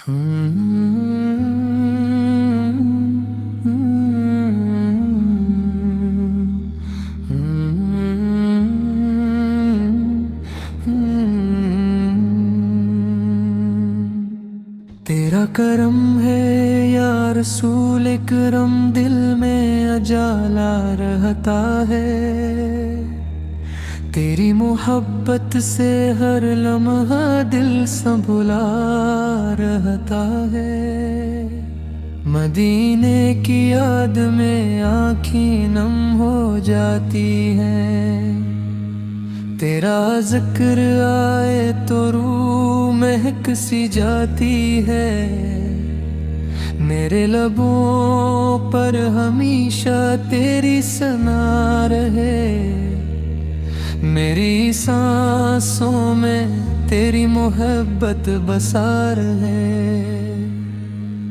तेरा करम है या रसूल करम, दिल में अजाला रहता है। तेरी मोहब्बत से हर लम्हा दिल संभला रहता है। मदीने की याद में आँखें नम हो जाती हैं। तेरा जिक्र आए तो रूह महक सी जाती है। मेरे लबों पर हमेशा तेरी सना रहे। मेरी सांसों में तेरी मोहब्बत बसा रहे।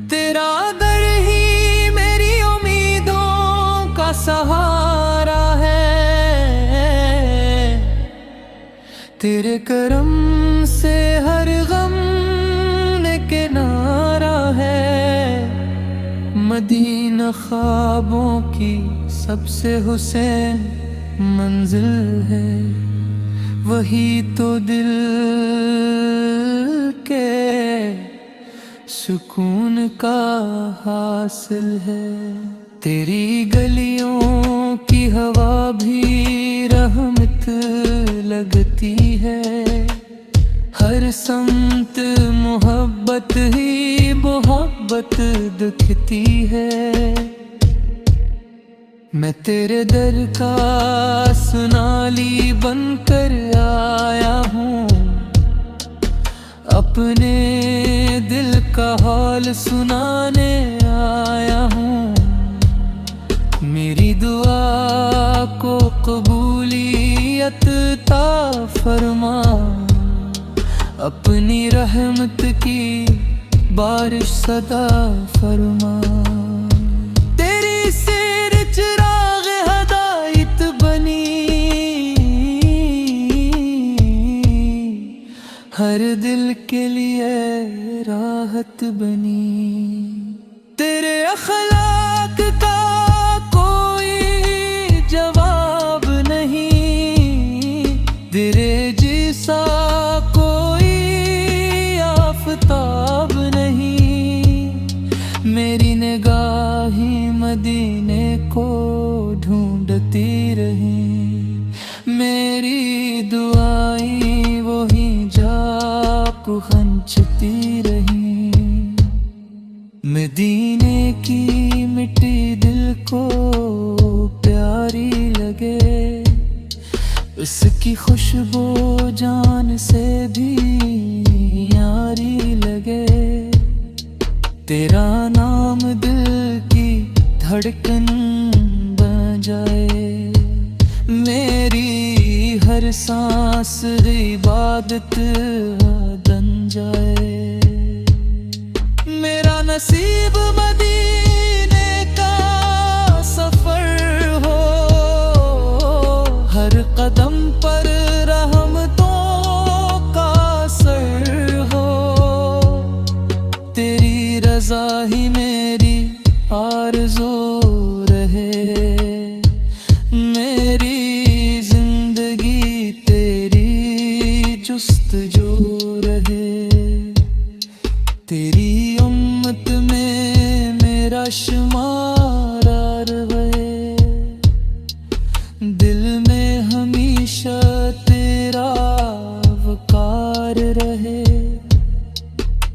तेरा दर ही मेरी उम्मीदों का सहारा है। तेरे करम से हर गम ने किनारा है। मदीना ख्वाबों की सबसे हुसैन मंजिल है। वही तो दिल के सुकून का हासिल है। तेरी गलियों की हवा भी रहमत लगती है। हर समत मोहब्बत ही मोहब्बत दिखती है। मैं तेरे दर का सुनाली बनकर आया हूँ। अपने दिल का हाल सुनाने आया हूँ। मेरी दुआ को कबूलियत ता फरमा। अपनी रहमत की बारिश सदा फरमा। तेरी सिर चिराग हदायत बनी। हर दिल के लिए राहत बनी। तेरे अखलाक का कोई जवाब नहीं। तेरे जैसा कोई आफताब नहीं। मेरी निगाहें मदीने को ढूंढती रही। मेरी दुआएं वही जाको खंचती रही। मदीने की मिट्टी दिल को प्यारी लगे। उसकी खुशबू जान से भी यारी लगे। तेरा नाम दिल की धड़कन बन जाए। मेरी हर सांस इबादत बन जाए। मेरा नसीब मदीने का सफर हो। हर कदम पर रहमतों का असर हो। तेरी रज़ा ही मेरी आरज़ू रहे। मेरी जिंदगी तेरी जुस्तजू रहे। तेरी उम्मत में मेरा शुमारा रहे। दिल में हमेशा तेरा वकार रहे।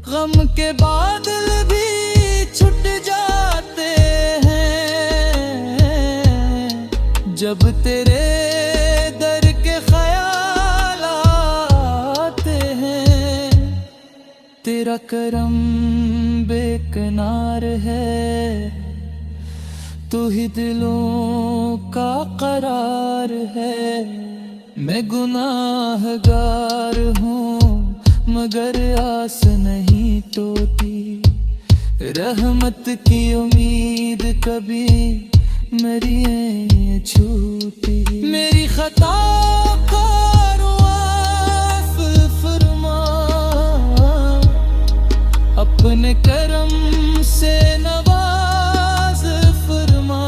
गम के बादल भी छुट जाते हैं। जब तेरे दर के ख्याल आते हैं। तेरा करम बेकनार है। तू ही दिलों का करार है। मैं गुनाहगार हूँ मगर आस नहीं टूटी। रहमत की उम्मीद कभी मेरी नहीं छूटी। मेरी खता का रुआफ फरमा। अपने अपने करम से नवाज फरमा,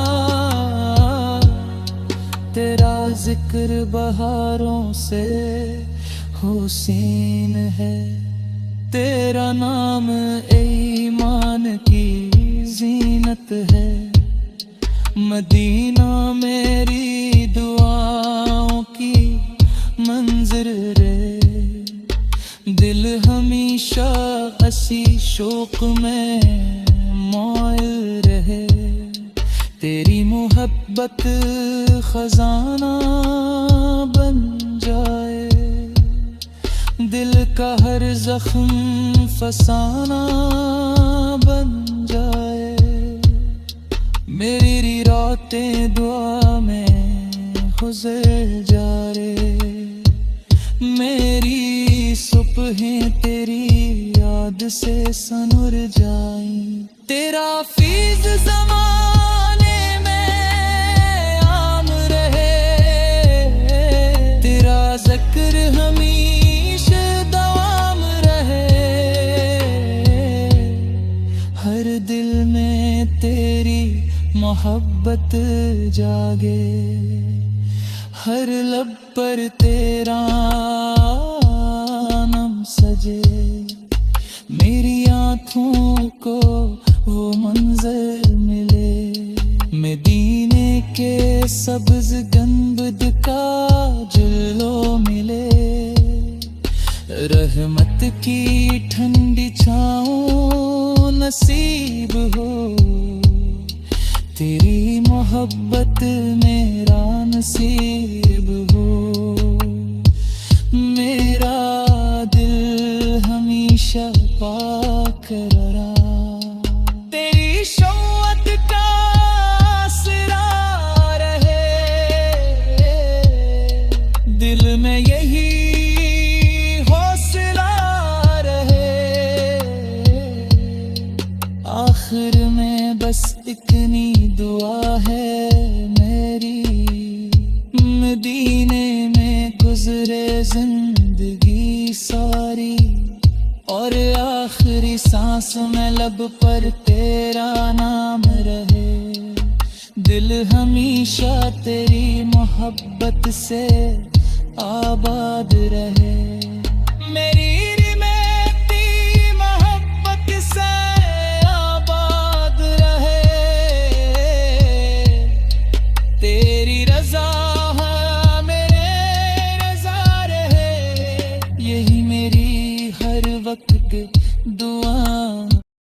तेरा जिक्र बहारों से हुसैन है, तेरा नाम ईमान की जीनत है। मदीना मेरी दुआओं की मंजिल रे, दिल हमेशा हसी शौक में मोइल रहे। तेरी मोहब्बत खजाना बन जाए, दिल का हर जख्म फसाना बन जाए। मेरी रातें दुआ में गुजर जा रे, मेरी सुबहें तेरी याद से सनुर जाई। तेरा फीज ज़माने में आम रहे, तेरा ज़िक्र हमेशा दवाम रहे। हर दिल में तेरी मोहब्बत जागे, हर लब पर तेरा नाम सजे। मेरी आँखों को वो मंजर मिले, मदीने के सब्ज गंबद का जुल्लो मिले। रहमत की ठंडी छाँव नसीब हो, तेरी मोहब्बत मेरा नसीब हो। मेरा दिल हमेशा पाक रहा, तेरी शौक़त का आसरा रहे। दिल में यही हौसला रहे, आखिर में बस इतनी दुआ है मेरी। मदीने में गुजरे जिंदगी सारी, और आखिरी सांस में लब पर तेरा नाम रहे। दिल हमेशा तेरी मोहब्बत से आबाद रहे। मेरी